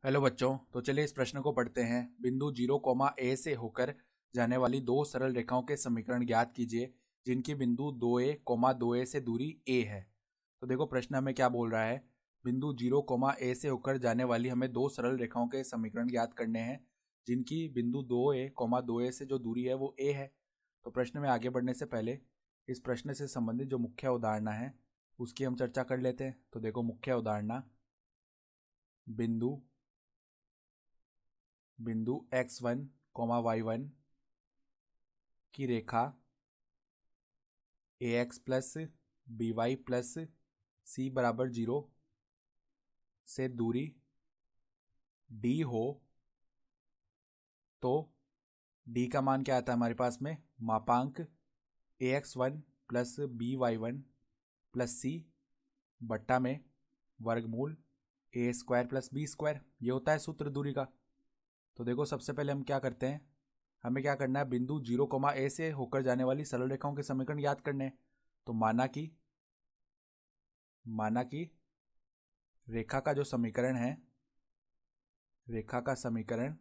Hello बच्चों। तो चलिए इस प्रश्न को पढ़ते हैं। बिंदु 0, a से होकर जाने वाली दो सरल रेखाओं के समीकरण ज्ञात कीजिए जिनकी बिंदु 2a, 2a से दूरी a है। तो देखो प्रश्न हमें क्या बोल रहा है। बिंदु 0, a से होकर जाने वाली हमें दो सरल रेखाओं के समीकरण ज्ञात करने हैं जिनकी बिंदु 2a, 2a से जो दूरी है वो a है। तो प्रश्न में आगे बढ़ने से पहले इस प्रश्न से संबंधित जो मुख्य अवधारणा है उसकी हम चर्चा कर लेते हैं। तो देखो मुख्य अवधारणा, बिंदु बिंदु x1, y1 की रेखा ax plus by plus c बराबर 0 से दूरी d हो तो d का मान क्या आता है हमारे पास में, मापांक ax1 plus by1 plus c बट्टा में वर्गमूल a square plus b square, ये होता है सूत्र दूरी का। तो देखो सबसे पहले हम क्या करते हैं, हमें क्या करना है, बिंदु 0, a से होकर जाने वाली सरल रेखाओं के समीकरण याद करने हैं। तो माना कि रेखा का जो समीकरण है, रेखा का समीकरण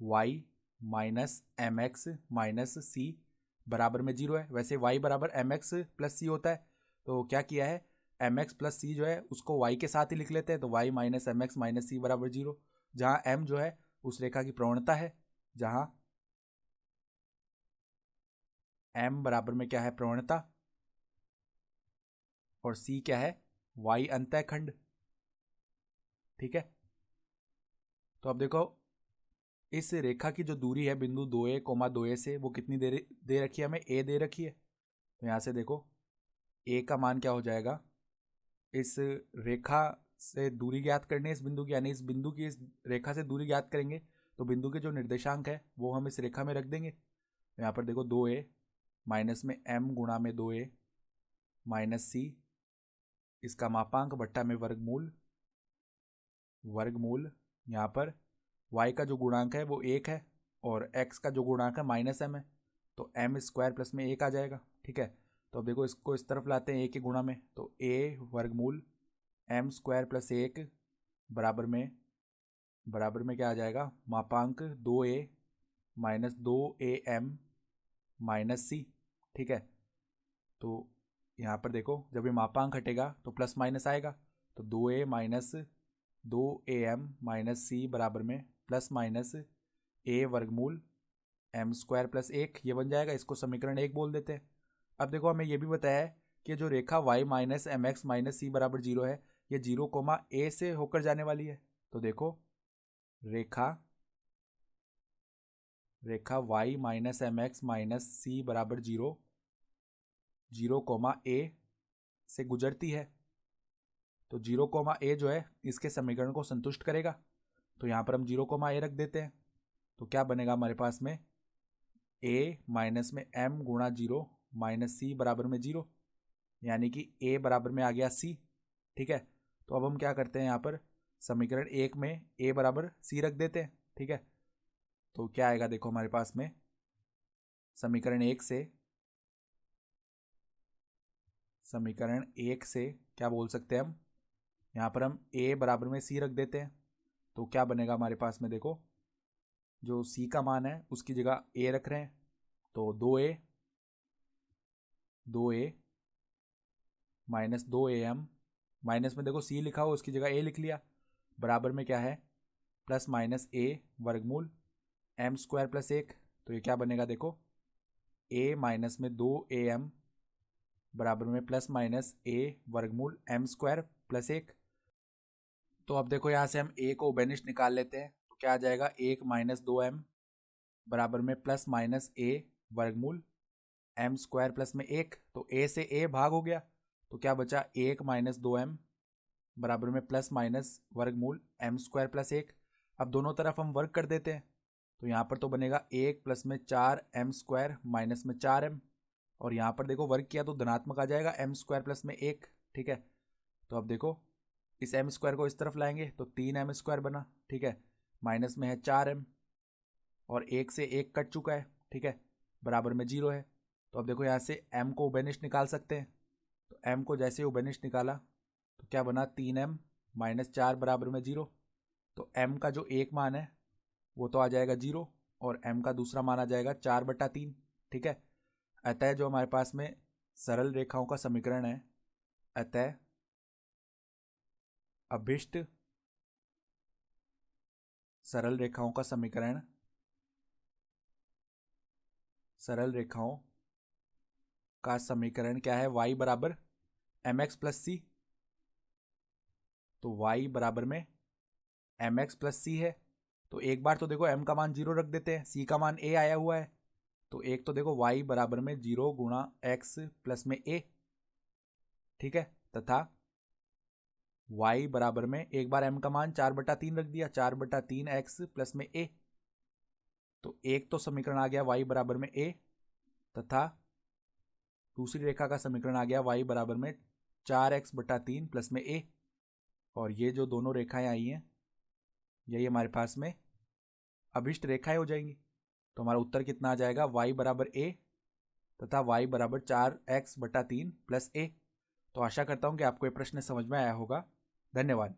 y minus M X minus C बराबर में 0 है। वैसे y बराबर एम एक्स प्लस सी होता है, तो क्या किया है, एम एक्स प्लस सी जो है उसको y के साथ ही लिख लेते हैं। तो y minus M X minus C बराबर 0, जहाँ m जो है उस रेखा की प्रवणता है, जहाँ m बराबर में क्या है, प्रवणता, और c क्या है, y अंतःखंड। ठीक है। तो अब देखो इस रेखा की जो दूरी है बिंदु 2a, 2a से, वो कितनी दे रखी है हमें, a दे रखी है। तो यहाँ से देखो a का मान क्या हो जाएगा, इस रेखा से दूरी ज्ञात करनी है इस बिंदु की, यानी इस बिंदु की इस रेखा से दूरी ज्ञात करेंगे तो बिंदु के जो निर्देशांक है वो हम इस रेखा में रख देंगे। तो यहाँ पर देखो 2a माइनस में m गुणा में 2a माइनस c, इसका मापांक बट्टा में वर्गमूल वर्गमूल यहाँ पर y का जो गुणांक है वो 1 है और x का जो गुणांक है माइनस m है, तो m स्क्वायर प्लस में 1 आ जाएगा। ठीक है। तो अब देखो इसको इस तरफ लाते हैं a के गुणा में, तो a वर्गमूल m स्क्वायर प्लस 1 बराबर में क्या आ जाएगा, मापांक 2a माइनस 2am माइनस सी। ठीक है। तो यहाँ पर देखो जब ये मापांक हटेगा तो प्लस माइनस आएगा, तो 2a minus 2am minus C बराबर में प्लस माइनस a वर्गमूल m स्क्वायर प्लस 1, ये बन जाएगा। इसको समीकरण 1 बोल देते हैं। अब देखो हमें ये भी बताया है कि जो रेखा y minus M X minus C बराबर 0 है, ये 0, a से होकर जाने वाली है। तो देखो रेखा रेखा y minus M X minus C बराबर 0, a से गुजरती है। तो 0, a जो है इसके समीकरण को संतुष्ट करेगा। तो यहाँ पर हम 0, a रख देते हैं। तो क्या बनेगा हमारे पास में, a माइनस में m गुणा 0 माइनस सी बराबर में 0, यानी कि a बराबर में आ गया c। ठीक है। तो अब हम क्या करते हैं, यहाँ पर समीकरण 1 में a बराबर c रख देते हैं। ठीक है। तो क्या आएगा देखो हमारे पास में, समीकरण 1 से क्या बोल सकते हैं हम, यहाँ पर हम a बराबर में c रख देते हैं। तो क्या बनेगा हमारे पास में, देखो जो c का मान है उसकी जगह a रख रहे हैं, तो 2a माइनस 2am, माइनस में देखो c लिखा हो उसकी जगह a लिख लिया, बराबर में क्या है, प्लस माइनस a वर्गमूल m स्क्वायर प्लस 1। तो ये क्या बनेगा देखो, a माइनस में 2am बराबर में प्लस माइनस a वर्गमूल m स्क्वायर प्लस 1। तो अब देखो यहाँ से हम a को बेनिश निकाल लेते हैं, तो क्या आ जाएगा, 1 माइनस 2m बराबर में प्लस माइनस a वर्गमूल m स्क्वायर प्लस में 1। तो a से a भाग हो गया, तो क्या बचा, 1 माइनस 2m बराबर में प्लस माइनस वर्गमूल m स्क्वायर प्लस 1। अब दोनों तरफ हम वर्ग कर देते हैं, तो यहाँ पर तो बनेगा 1 प्लस में 4m स्क्वायर माइनस में 4m, और यहाँ पर देखो वर्ग किया तो धनात्मक आ जाएगा m स्क्वायर प्लस में 1। ठीक है। तो अब देखो इस m स्क्वायर को इस तरफ लाएंगे तो 3m स्क्वायर बना। ठीक है। माइनस में है 4m और 1 से 1 कट चुका है। ठीक है। बराबर में 0 है। तो अब देखो यहाँ से m को उभयनिष्ठ निकाल सकते हैं, तो m को जैसे उभयनिष्ठ निकाला तो क्या बना, 3m -4 बराबर में 0। तो m का जो एक मान है वो तो आ जाएगा 0 और m का दूसरा मान आ जाएगा 4/3। ठीक है, अतः जो हमारे पास में सरल रेखाओं का समीकरण है, अतः अभिष्ट सरल रेखाओं का समीकरण, सरल रेखाओं का समीकरण क्या है, y बराबर mx प्लस सी। तो y बराबर में mx प्लस सी है। तो एक बार तो देखो m का मान 0 रख देते हैं, c का मान a आया हुआ है। तो एक तो देखो y बराबर में 0 गुणा x प्लस में a। ठीक है, तथा y बराबर में एक बार m का मान 4/3 रख दिया, 4/3 x प्लस में a। तो एक तो समीकरण आ गया y बराबर में a, तथा दूसरी रेखा का समीकरण आ गया y बराबर में 4x/3 प्लस में a। और ये जो दोनों रेखाएं आई हैं यही हमारे पास में अभिष्ट रेखाएं हो जाएंगी। तो हमारा उत्तर कितना आ जाएगा, y बराबर a तथा y बराबर 4x/3 प्लस a। तो आशा करता हूं कि आपको ये प्रश्न समझ में आया होगा। धन्यवाद।